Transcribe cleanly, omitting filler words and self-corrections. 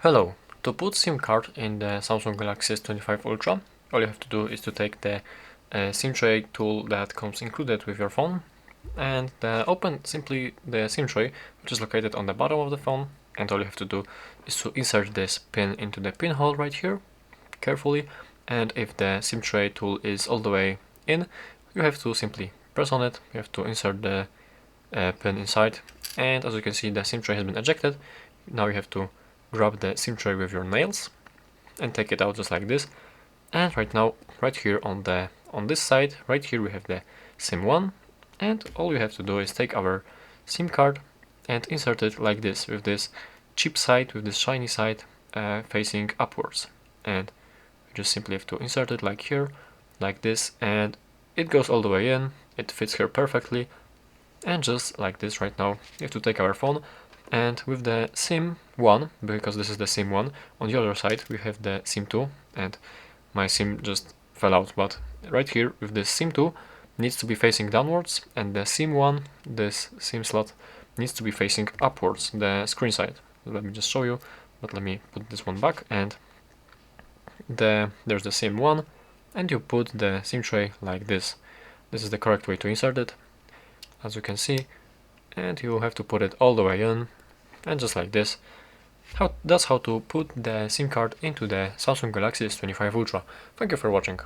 Hello, to put SIM card in the Samsung Galaxy S25 Ultra, all you have to do is to take the SIM tray tool that comes included with your phone and open simply the SIM tray, which is located on the bottom of the phone, and all you have to do is to insert this pin into the pin hole right here, carefully, and if the SIM tray tool is all the way in, you have to simply press on it, you have to insert the pin inside, and as you can see the SIM tray has been ejected. Now you have to grab the SIM tray with your nails and take it out just like this. And right now, right here on this side, right here we have the SIM 1, and all you have to do is take our SIM card and insert it like this, with this cheap side, with this shiny side facing upwards. And you just simply have to insert it like here, like this, and it goes all the way in, it fits here perfectly. And just like this right now, you have to take our phone, and with the SIM 1, because this is the SIM 1, on the other side we have the SIM 2, and my SIM just fell out, but right here with this SIM 2 needs to be facing downwards, and the SIM 1, this SIM slot, needs to be facing upwards, the screen side. Let me just show you, but let me put this one back, and there's the SIM 1, and you put the SIM tray like this. This is the correct way to insert it, as you can see, and you have to put it all the way in, and just like this. That's how to put the SIM card into the Samsung Galaxy S25 Ultra. Thank you for watching.